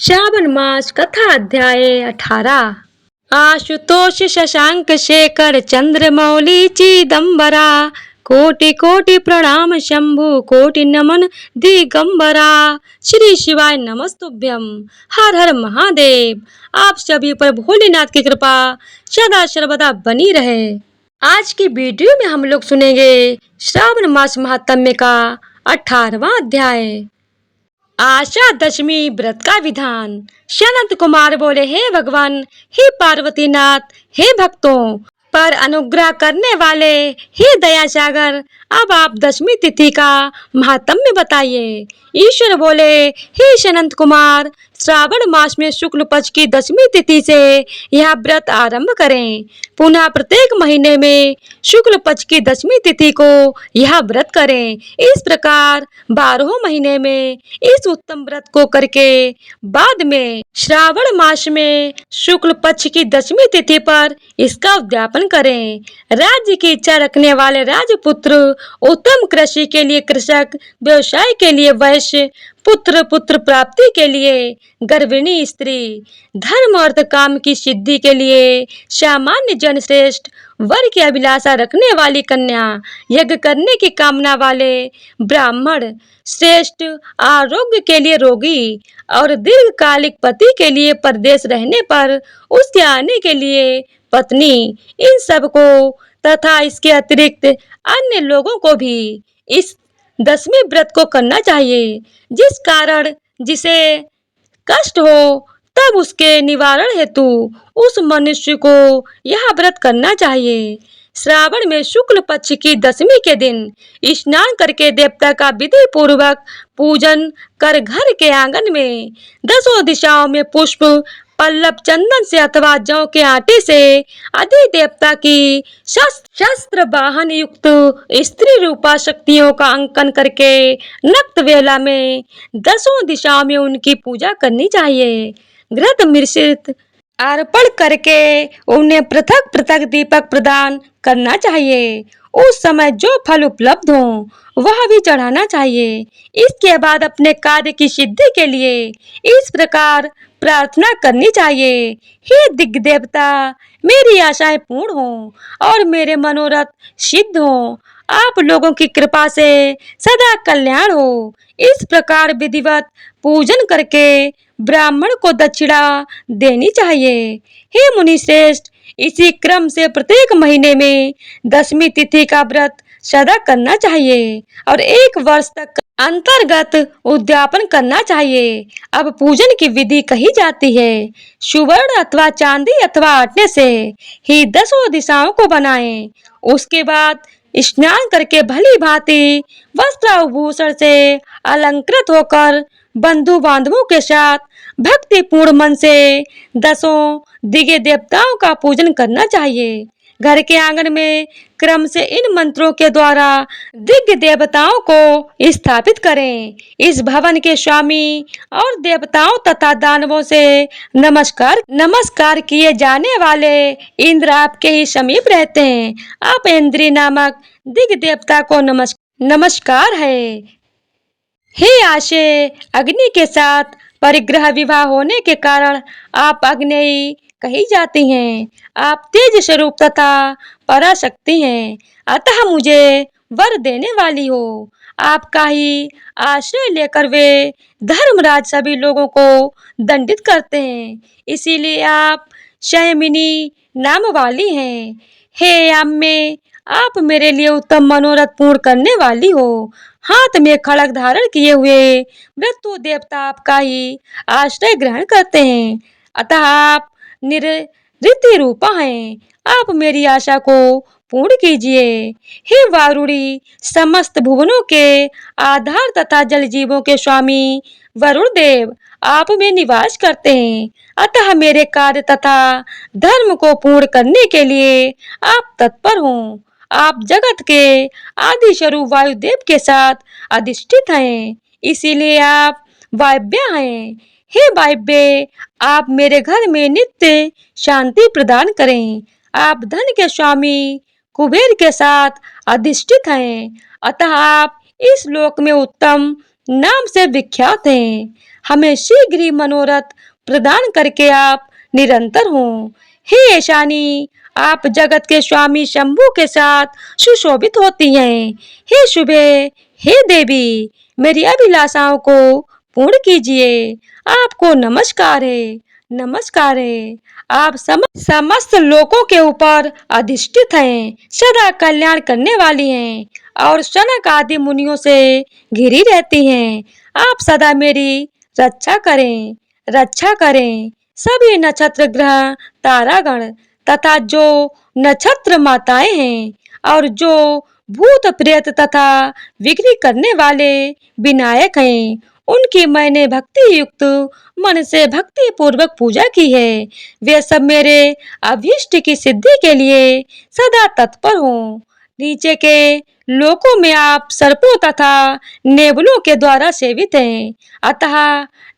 श्रावण मास कथा अध्याय 18। आशुतोष शशांक शेखर चंद्रमौली चिदंबरा, कोटि कोटि प्रणाम शंभु कोटि नमन दिगंबरा। श्री शिवाय नमस्तुभ्यम। हर हर महादेव। आप सभी पर भोलेनाथ की कृपा सदा सर्वदा बनी रहे। आज की वीडियो में हम लोग सुनेंगे श्रावण मास महात्म्य का 18वां अध्याय, आशा दशमी व्रत का विधान। सनत कुमार बोले, हे भगवान, हे पार्वती नाथ, हे भक्तों पर अनुग्रह करने वाले, हे दया सागर, अब आप दशमी तिथि का महात्म्य बताइए। ईश्वर बोले, हे सनत कुमार, श्रावण मास में शुक्ल पक्ष की दशमी तिथि से यह व्रत आरंभ करें। पुनः प्रत्येक महीने में शुक्ल पक्ष की दशमी तिथि को यह व्रत करें। इस प्रकार 12 महीने में इस उत्तम व्रत को करके बाद में श्रावण मास में शुक्ल पक्ष की दशमी तिथि पर इसका उद्यापन करें। राज्य की इच्छा रखने वाले राजपुत्र, उत्तम कृषि के लिए कृषक, व्यवसाय के लिए वैश्य, पुत्र पुत्र प्राप्ति के लिए गर्भिणी स्त्री, धर्म अर्थ काम की सिद्धि के लिए सामान्य जन श्रेष्ठ, वर की अभिलाषा रखने वाली कन्या, यज्ञ करने की कामना वाले ब्राह्मण, श्रेष्ठ, आरोग्य के लिए रोगी और दीर्घकालिक पति के लिए परदेश रहने पर उसके आने के लिए पत्नी, इन सबको तथा इसके अतिरिक्त अन्य लोगों को भी इस दसवें व्रत को करना चाहिए। जिस कारण जिसे कष्ट हो तब उसके निवारण हेतु उस मनुष्य को यह व्रत करना चाहिए। श्रावण में शुक्ल पक्ष की दशमी के दिन स्नान करके देवता का विधि पूर्वक पूजन कर घर के आंगन में 10 दिशाओं में पुष्प, पल्लव, चंदन से अथवा जौ के आटे से अधि देवता की शस्त्र वाहन युक्त स्त्री रूपा शक्तियों का अंकन करके नक्त वेला में 10 दिशाओं में उनकी पूजा करनी चाहिए। घृत मिश्रित अर्पण करके उन्हें पृथक पृथक दीपक प्रदान करना चाहिए। उस समय जो फल उपलब्ध हो वह भी चढ़ाना चाहिए। इसके बाद अपने कार्य की सिद्धि के लिए इस प्रकार प्रार्थना करनी चाहिए, हे दिग्ग देवता, मेरी आशाएं पूर्ण हो और मेरे मनोरथ सिद्ध हो। आप लोगों की कृपा से सदा कल्याण हो। इस प्रकार विधिवत पूजन करके ब्राह्मण को दक्षिणा देनी चाहिए। हे मुनि श्रेष्ठ, इसी क्रम से प्रत्येक महीने में दशमी तिथि का व्रत सदा करना चाहिए और 1 वर्ष तक अंतर्गत उद्यापन करना चाहिए। अब पूजन की विधि कही जाती है। सुवर्ण अथवा चांदी अथवा आटे से ही 10 दिशाओं को बनाएं। उसके बाद स्नान करके भली भांति वस्त्राभूषण से अलंकृत होकर बंधु बांधवों के साथ भक्तिपूर्ण मन से 10 दिव्य देवताओं का पूजन करना चाहिए। घर के आंगन में क्रम से इन मंत्रों के द्वारा दिव्य देवताओं को स्थापित करें। इस भवन के स्वामी और देवताओं तथा दानवों से नमस्कार किए जाने वाले इंद्र आपके ही समीप रहते हैं। आप इंद्री नामक दिव्य देवता को नमस्कार है। हे आशे, अग्नि के साथ परिग्रह विवाह होने के कारण आप अग्नेयी कही जाती हैं। आप तेज स्वरूप तथा पराशक्ति हैं, अतः मुझे वर देने वाली हो। आपका ही आश्रय लेकर वे धर्मराज सभी लोगों को दंडित करते हैं, इसीलिए आप संयमिनी नाम वाली हैं। हे अम्मे, आप मेरे लिए उत्तम मनोरथ पूर्ण करने वाली हो। हाथ में खड़ग धारण किए हुए मृत्यु देवता आपका ही आश्रय ग्रहण करते हैं, अतः आप निरृति रूपा हैं। आप मेरी आशा को पूर्ण कीजिए। हे वारुणी, समस्त भुवनों के आधार तथा जल जीवों के स्वामी वरुण देव आप में निवास करते हैं, अतः मेरे कार्य तथा धर्म को पूर्ण करने के लिए आप तत्पर हों। आप जगत के आदि स्वरूप वायुदेव के साथ अधिष्ठित हैं, इसीलिए आप वायव्य हैं। हे वायव्य, आप मेरे घर में नित्य शांति प्रदान करें। आप धन के स्वामी कुबेर के साथ अधिष्ठित हैं, अतः आप इस लोक में उत्तम नाम से विख्यात हैं। हमें शीघ्र ही मनोरथ प्रदान करके आप निरंतर हों। हे ईशानी, आप जगत के स्वामी शंभु के साथ सुशोभित होती हैं। हे शुभे, हे देवी, मेरी अभिलाषाओं को पूर्ण कीजिए। आपको नमस्कार है, नमस्कार है। आप समस्त लोकों के ऊपर अधिष्ठित हैं, सदा कल्याण करने वाली हैं और सनक आदि मुनियों से घिरी रहती हैं। आप सदा मेरी रक्षा करें, रक्षा करें। सभी नक्षत्र ग्रह तारागण तथा जो नक्षत्र माताएं हैं और जो भूत प्रेत तथा विघ्न करने वाले विनायक हैं, उनकी मैंने भक्ति युक्त मन से भक्ति पूर्वक पूजा की है। वे सब मेरे अभीष्ट की सिद्धि के लिए सदा तत्पर हों। नीचे के लोकों में आप सर्पों तथा नेवलों के द्वारा सेवित हैं, अतः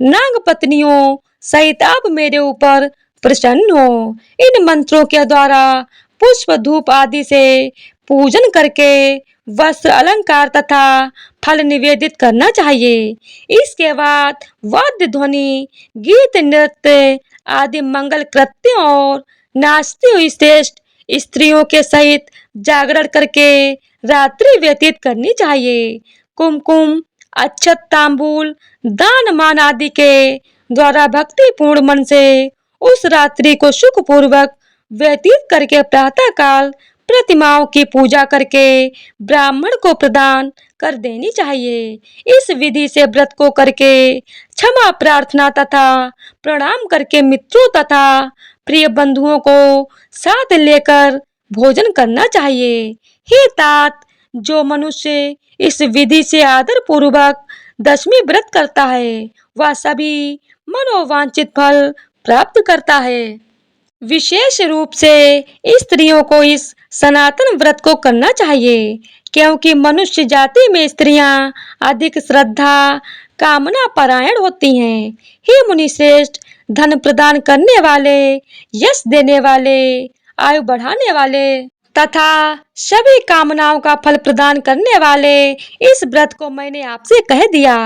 नाग पत्नियों सहित आप मेरे ऊपर प्रसन्न हो। इन मंत्रों के द्वारा पुष्प धूप आदि से पूजन करके वस्त्र अलंकार तथा फल निवेदित करना चाहिए। इसके बाद वाद्य ध्वनि, गीत, नृत्य आदि मंगल कृत्यों और नाचती हुई श्रेष्ठ स्त्रियों के सहित जागरण करके रात्रि व्यतीत करनी चाहिए। कुमकुम, अक्षत, तांबूल, दान मान आदि के द्वारा भक्ति पूर्ण मन से उस रात्रि को सुख पूर्वक व्यतीत करके प्रातः काल प्रतिमाओं की पूजा करके ब्राह्मण को प्रदान कर देनी चाहिए। इस विधि से व्रत को करके क्षमा प्रार्थना तथा प्रणाम करके मित्रों तथा प्रिय बंधुओं को साथ लेकर भोजन करना चाहिए। हे तात, जो मनुष्य इस विधि से आदर पूर्वक दशमी व्रत करता है, वह सभी मनोवांछित फल प्राप्त करता है। विशेष रूप से स्त्रियों को इस सनातन व्रत को करना चाहिए, क्योंकि मनुष्य जाति में स्त्रियां अधिक श्रद्धा कामना परायण होती हैं। हे मुनि श्रेष्ठ, धन प्रदान करने वाले, यश देने वाले, आयु बढ़ाने वाले तथा सभी कामनाओं का फल प्रदान करने वाले इस व्रत को मैंने आपसे कह दिया।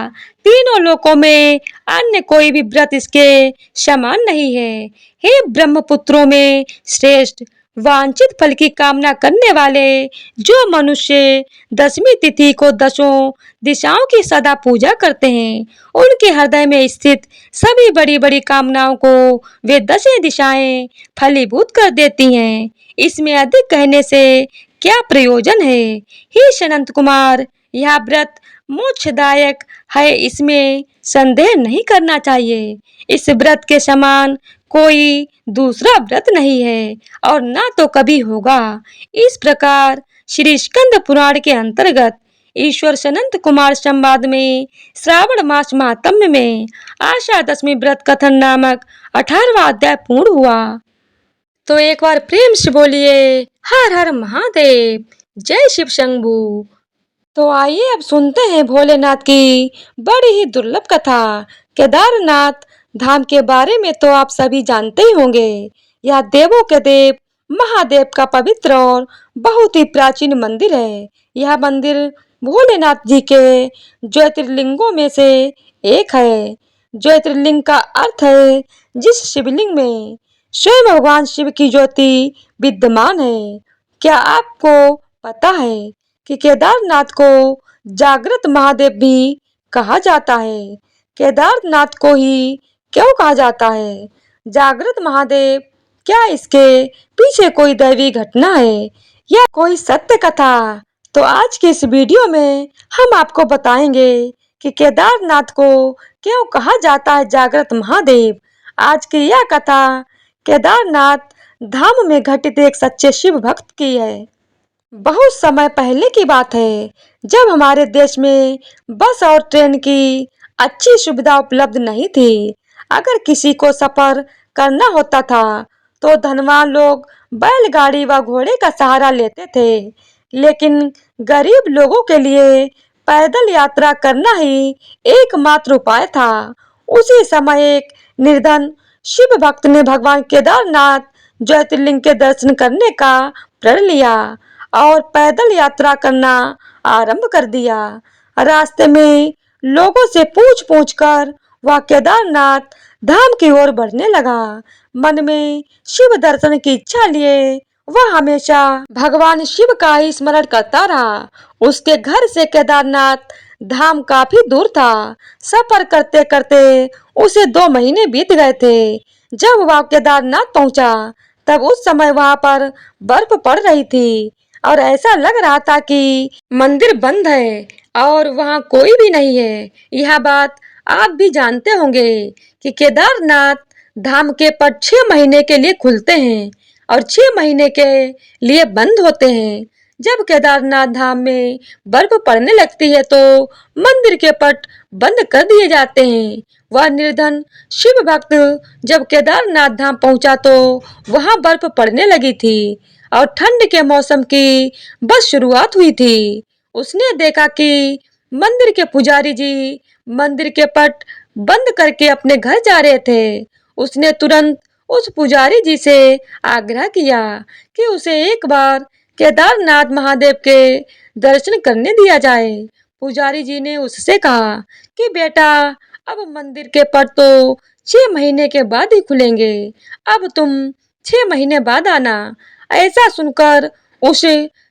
तीनों लोकों में अन्य कोई भी व्रत इसके समान नहीं है। हे ब्रह्मपुत्रों में श्रेष्ठ, वांछित फल की कामना करने वाले जो मनुष्य दशमी तिथि को दसों दिशाओं की सदा पूजा करते हैं, उनके हृदय में स्थित सभी बड़ी बड़ी कामनाओं को वे दसें दिशाएं फलीभूत कर देती हैं। इसमें अधिक कहने से क्या प्रयोजन है। हे सनंत कुमार, यह व्रत मोक्षदायक है, इसमें संदेह नहीं करना चाहिए। इस व्रत के समान कोई दूसरा व्रत नहीं है और ना तो कभी होगा। इस प्रकार श्री स्कंद पुराण के अंतर्गत ईश्वर सनंत कुमार संवाद में श्रावण मास महात्म्य में आशा दशमी व्रत कथन नामक 18वां अध्याय पूर्ण हुआ। तो एक बार प्रेम से बोलिए हर हर महादेव, जय शिव शंभू। तो आइए अब सुनते हैं भोलेनाथ की बड़ी ही दुर्लभ कथा। केदारनाथ धाम के बारे में तो आप सभी जानते ही होंगे। यह देवों के देव महादेव का पवित्र और बहुत ही प्राचीन मंदिर है। यह मंदिर भोलेनाथ जी के ज्योतिर्लिंगों में से एक है। ज्योतिर्लिंग का अर्थ है जिस शिवलिंग में स्वयं भगवान शिव की ज्योति विद्यमान है। क्या आपको पता है कि केदारनाथ को जागृत महादेव भी कहा जाता है? केदारनाथ को ही क्यों कहा जाता है जागृत महादेव? क्या इसके पीछे कोई दैवी घटना है या कोई सत्य कथा? तो आज के इस वीडियो में हम आपको बताएंगे कि केदारनाथ को क्यों कहा जाता है जागृत महादेव। आज की यह कथा केदारनाथ धाम में घटित एक सच्चे शिव भक्त की है। बहुत समय पहले की बात है, जब हमारे देश में बस और ट्रेन की अच्छी सुविधा उपलब्ध नहीं थी। अगर किसी को सफर करना होता था तो धनवान लोग बैलगाड़ी व घोड़े का सहारा लेते थे, लेकिन गरीब लोगों के लिए पैदल यात्रा करना ही एकमात्र उपाय था। उसी समय एक निर्धन शिव भक्त ने भगवान केदारनाथ ज्योतिर्लिंग के दर्शन करने का प्रण लिया और पैदल यात्रा करना आरंभ कर दिया। रास्ते में लोगों से पूछ कर वह केदारनाथ धाम की ओर बढ़ने लगा। मन में शिव दर्शन की इच्छा लिए वह हमेशा भगवान शिव का ही स्मरण करता रहा। उसके घर से केदारनाथ धाम काफी दूर था। सफर करते करते उसे 2 महीने बीत गए थे। जब वह केदारनाथ पहुंचा तब उस समय वहां पर बर्फ पड़ रही थी और ऐसा लग रहा था कि मंदिर बंद है और वहां कोई भी नहीं है। यह बात आप भी जानते होंगे कि केदारनाथ धाम के पट 6 महीने के लिए खुलते हैं और 6 महीने के लिए बंद होते हैं। जब केदारनाथ धाम में बर्फ पड़ने लगती है तो मंदिर के पट बंद कर दिए जाते हैं। वह निर्धन शिव भक्त जब केदारनाथ धाम पहुंचा तो वहां बर्फ पड़ने लगी थी और ठंड के मौसम की बस शुरुआत हुई थी। उसने देखा कि मंदिर के पुजारी जी मंदिर के पट बंद करके अपने घर जा रहे थे। उसने तुरंत उस पुजारी जी से आग्रह किया कि उसे एक बार केदारनाथ महादेव के दर्शन करने दिया जाए। पुजारी जी ने उससे कहा कि बेटा, अब मंदिर के पट तो 6 महीने के बाद ही खुलेंगे, अब तुम 6 महीने बाद आना। ऐसा सुनकर उस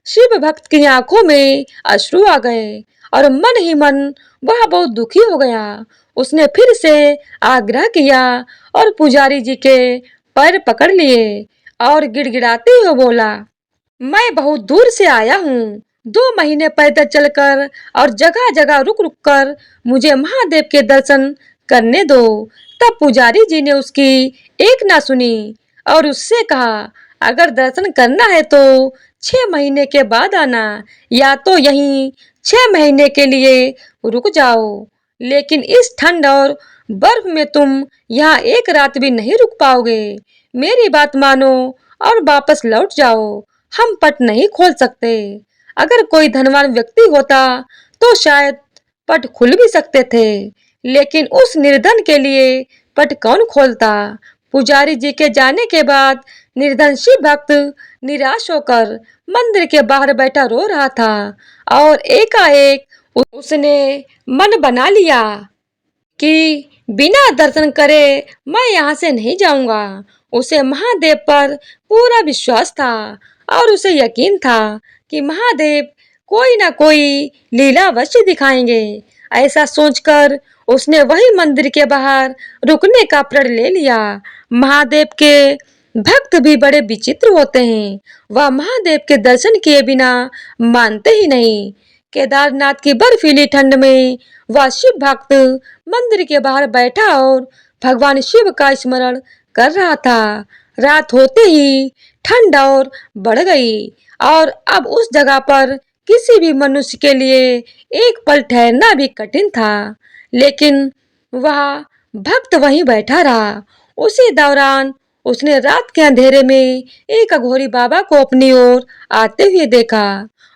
शिव भक्त की आंखों में अश्रु आ गए और मन ही मन वह बहुत दुखी हो गया। उसने फिर से आग्रह किया और पुजारी जी के पैर पकड़ लिए और गिड़गिड़ाते हुए बोला, मैं बहुत दूर से आया हूँ। 2 महीने पैदल चलकर और जगह जगह रुक रुक कर मुझे महादेव के दर्शन करने दो। तब पुजारी जी ने उसकी एक ना सुनी और उससे कहा, अगर दर्शन करना है तो 6 महीने के बाद आना, या तो यहीं 6 महीने के लिए रुक जाओ, लेकिन इस ठंड और बर्फ में तुम यहाँ एक रात भी नहीं रुक पाओगे। मेरी बात मानो और वापस लौट जाओ। हम पट नहीं खोल सकते। अगर कोई धनवान व्यक्ति होता तो शायद पट खुल भी सकते थे, लेकिन उस निर्धन के लिए पट कौन खोलता। पुजारी जी के जाने के बाद निर्धन शिव भक्त निराश होकर मंदिर के बाहर बैठा रो रहा था और एकाएक उसने मन बना लिया कि बिना दर्शन करे मैं यहाँ से नहीं जाऊंगा। उसे महादेव पर पूरा विश्वास था और उसे यकीन था कि महादेव कोई ना कोई लीला अवश्य दिखाएंगे। ऐसा सोचकर उसने वही मंदिर के बाहर रुकने का प्रण ले लिया। महादेव के भक्त भी बड़े विचित्र होते हैं। वह महादेव के दर्शन किए बिना मानते ही नहीं। केदारनाथ की बर्फीली ठंड में वह शिव भक्त मंदिर के बाहर बैठा और भगवान शिव का स्मरण कर रहा था। रात होते ही ठंड और बढ़ गई और अब उस जगह पर किसी भी मनुष्य के लिए एक पल ठहरना भी कठिन था, लेकिन वह भक्त वहीं बैठा रहा। उसी दौरान उसने रात के अंधेरे में एक अघोरी बाबा को अपनी ओर आते हुए देखा।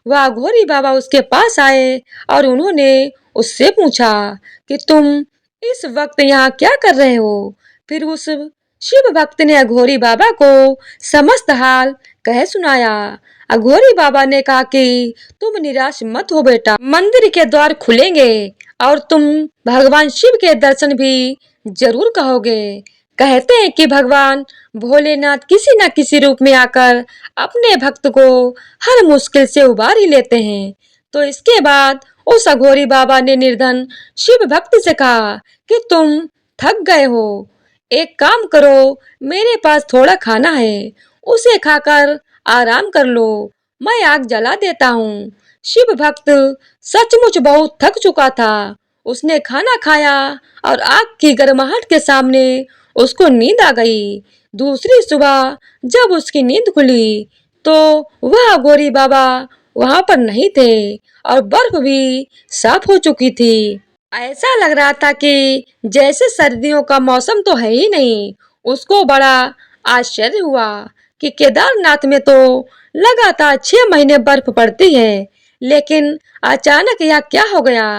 वह अघोरी बाबा उसके पास आए और उन्होंने उससे पूछा कि तुम इस वक्त यहाँ क्या कर रहे हो। फिर उस शिव भक्त ने अघोरी बाबा को समस्त हाल कह सुनाया। अघोरी बाबा ने कहा कि तुम निराश मत हो बेटा, मंदिर के द्वार खुलेंगे और तुम भगवान शिव के दर्शन भी जरूर कहोगे। कहते हैं कि भगवान भोलेनाथ किसी न किसी रूप में आकर अपने भक्त को हर मुश्किल से उबार ही लेते हैं। तो इसके बाद उस अघोरी बाबा ने निर्धन शिव भक्त से कहा कि तुम थक गए हो, एक काम करो, मेरे पास थोड़ा खाना है, उसे खाकर आराम कर लो, मैं आग जला देता हूँ। शिव भक्त सचमुच बहुत थक चुका था। उसने खाना खाया और आग की गर्माहट के सामने उसको नींद आ गई। दूसरी सुबह जब उसकी नींद खुली तो वह अघोरी बाबा वहां पर नहीं थे और बर्फ भी साफ हो चुकी थी। ऐसा लग रहा था कि जैसे सर्दियों का मौसम तो है ही नहीं। उसको बड़ा आश्चर्य हुआ कि केदारनाथ में तो लगातार 6 महीने बर्फ पड़ती है, लेकिन अचानक यह क्या हो गया।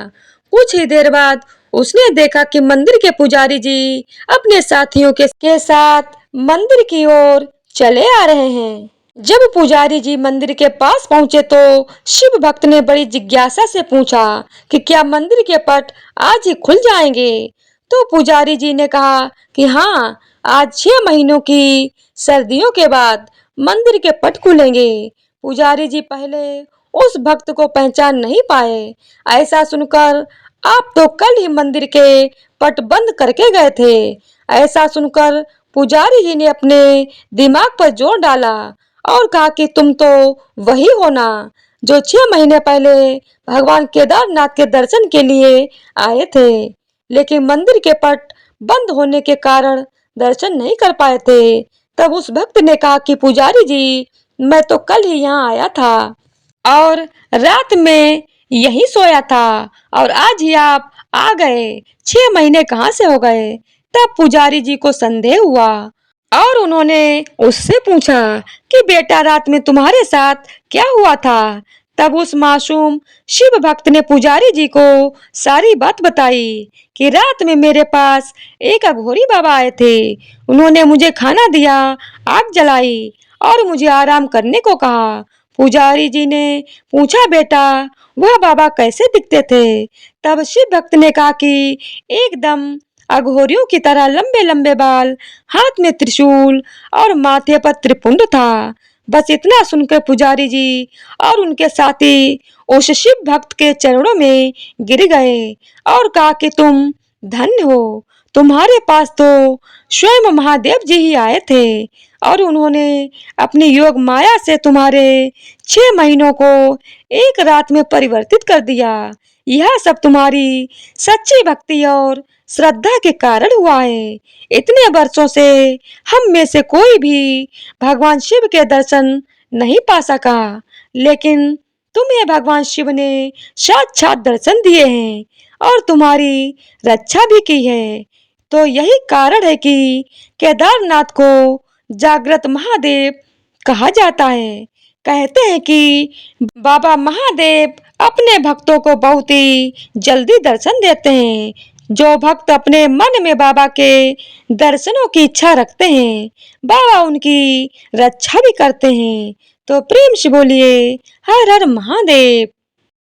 कुछ ही देर बाद उसने देखा कि मंदिर के पुजारी जी अपने साथियों के साथ मंदिर की ओर चले आ रहे हैं। जब पुजारी जी मंदिर के पास पहुंचे तो शिव भक्त ने बड़ी जिज्ञासा से पूछा कि क्या मंदिर के पट आज ही खुल जाएंगे। तो पुजारी जी ने कहा कि हाँ, आज 6 महीनों की सर्दियों के बाद मंदिर के पट खुलेंगे। पुजारी जी पहले उस भक्त को पहचान नहीं पाए। ऐसा सुनकर आप तो कल ही मंदिर के पट बंद करके गए थे। ऐसा सुनकर पुजारी जी ने अपने दिमाग पर जोर डाला और कहा कि तुम तो वही हो ना, जो 6 महीने पहले भगवान केदारनाथ के दर्शन के लिए आए थे, लेकिन मंदिर के पट बंद होने के कारण दर्शन नहीं कर पाए थे। तब उस भक्त ने कहा कि पुजारी जी, मैं तो कल ही यहाँ आया था और रात में यहीं सोया था और आज ही आप आ गए। 6 महीने कहाँ से हो गए? तब पुजारी जी को संदेह हुआ और उन्होंने उससे पूछा कि बेटा, रात में तुम्हारे साथ क्या हुआ था? तब उस मासूम शिव भक्त ने पुजारी जी को सारी बात बताई कि रात में मेरे पास एक अघोरी बाबा आए थे। उन्होंने मुझे खाना दिया, आग जलाई और मुझे आराम करने को कहा। पुजारी जी ने पूछा, बेटा, वह बाबा कैसे दिखते थे? तब शिव भक्त ने कहा कि एकदम अघोरियों की तरह लंबे लंबे बाल, हाथ में त्रिशूल और माथे पर त्रिपुंड था। बस इतना सुनकर पुजारी जी और उनके साथी उस शिव भक्त के चरणों में गिर गए और कहा कि तुम धन्य हो, तुम्हारे पास तो स्वयं महादेव जी ही आए थे और उन्होंने अपनी योग माया से तुम्हारे 6 महीनों को एक रात में परिवर्तित कर दिया। यह सब तुम्हारी सच्ची भक्ति और श्रद्धा के कारण हुआ है। इतने वर्षों से हम में से कोई भी भगवान शिव के दर्शन नहीं पा सका, लेकिन तुम्हें भगवान शिव ने साक्षात दर्शन दिए हैं और तुम्हारी रक्षा भी की है। तो यही कारण है कि केदारनाथ को जागृत महादेव कहा जाता है। कहते हैं कि बाबा महादेव अपने भक्तों को बहुत ही जल्दी दर्शन देते हैं। जो भक्त अपने मन में बाबा के दर्शनों की इच्छा रखते हैं, बाबा उनकी रक्षा भी करते हैं। तो प्रेम से बोलिए हर हर महादेव।